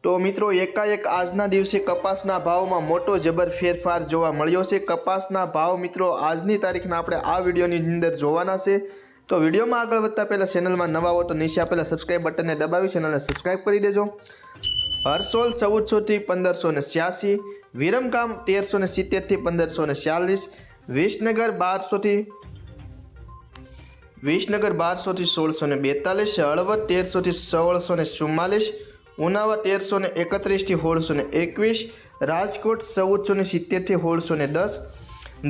તો મિત્રો એકાએક આજના દિવસે કપાસના ભાવમાં મોટો જબર ફેરફાર જોવા મળ્યો છે। કપાસના ભાવ મિત્રો આજની તારીખના આપણે આ વિડીયોની અંદર જોવાના છે। તો વિડીયોમાં આગળ વધતા પહેલાં ચેનલમાં નવા હો તો નીચે આપેલા સબસ્ક્રાઇબ બટનને દબાવી ચેનલને સબસ્ક્રાઇબ કરી દેજો। હરસોલ 1400 થી 1586, વિરમગામ 1370 થી 1546, વિસનગર 1200 થી 1642, હળવદ 1300 થી 1644, ઉનાવા 1331 થી 1621, રાજકોટ 1470 થી 1610,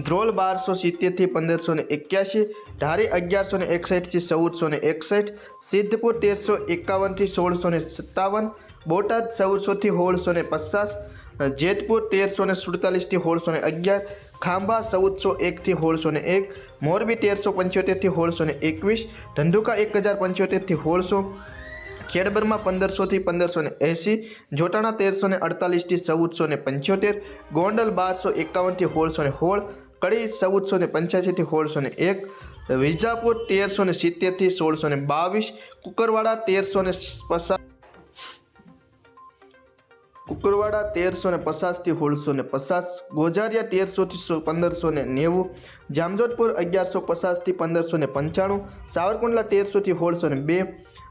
ધ્રોલ 1270 થી 1581, ધારી 1161 થી 1461, સિદ્ધપુર 1351 થી 1657, બોટાદ 1400 થી 1650, જેતપુર 1347 થી 1611, ખાંભા 1401 થી 1601, મોરબી 1375 થી 1621, ધંધુકા 1075 થી 1600, ખેડબરમાં 1500 થી 1580, જોટાણા 1348 થી 1475, ગોંડલ 1251 થી 1616, કડી 1485 થી 1601, વિજાપુર 1370 થી 1622, કુકરવાડા 1350 થી 1650, ગોઝારિયા 1300 થી 1590, જામજોધપુર 1150 થી 1595, સાવરકુંડલા 1300 થી 1602,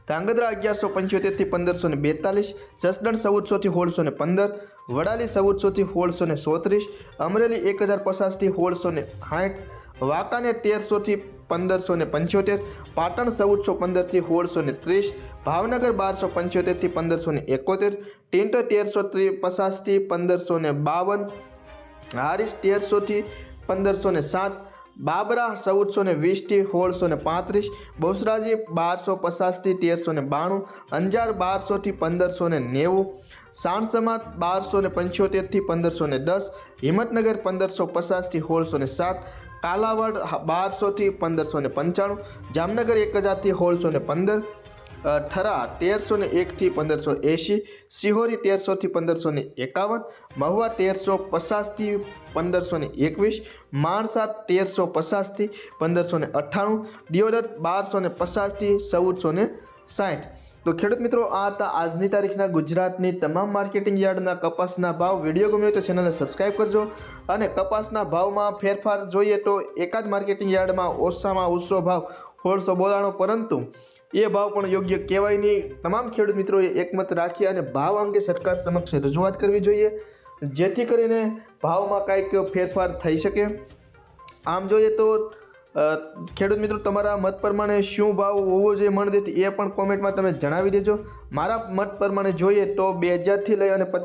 ધાંગધ્રા 1175 થી 1542, જસદણ 1400 થી 1615, વડાલી 1400 થી 1634, અમરેલી 1050 થી 1660, વાંકાનેર 1300 થી 1575, પાટણ 1415 થી 1630, ભાવનગર 1275 થી 1571, ટીંટ 1350 થી 1552, હારીજ 1300 થી 1507, બાબરા 1420 થી 1635, બહુચરાજી 1250 થી 1392, અંજાર 1200 થી 1590, સાણસમા 1275 થી 1510, હિંમતનગર 1550 થી 1607, કાલાવડ 1200 થી 1595, જામનગર 1000 થી 1615, થરા 1301 થી 1580, સિહોરી 1300 થી 1551, મહુવા 1350 થી 1521, માણસા 1350 થી 1598, દિયોદર 1250 થી 1460। તો ખેડૂત મિત્રો આ હતા આજની તારીખના ગુજરાતની તમામ માર્કેટિંગ યાર્ડના કપાસના ભાવ। વિડીયો ગમ્યો તો ચેનલને સબસ્ક્રાઇબ કરજો અને કપાસના ભાવમાં ફેરફાર જોઈએ તો એકાદ માર્કેટિંગ યાર્ડમાં ઓછામાં ઓછો ભાવ 1692, પરંતુ એ ભાવ પણ યોગ્ય કહેવાય નહીં। તમામ ખેડૂત મિત્રોએ એકમત રાખી અને ભાવ અંગે સરકાર સમક્ષ રજૂઆત કરવી જોઈએ, જેથી કરીને ભાવમાં કાંઈક ફેરફાર થઈ શકે। આમ જોઈએ તો ખેડૂત મિત્રો તમારા મત પ્રમાણે શું ભાવ હોવો જોઈએ મણ દીઠ એ પણ કોમેન્ટમાં તમે જણાવી દેજો। મારા મત પ્રમાણે જોઈએ તો 2000 થી લઈ અને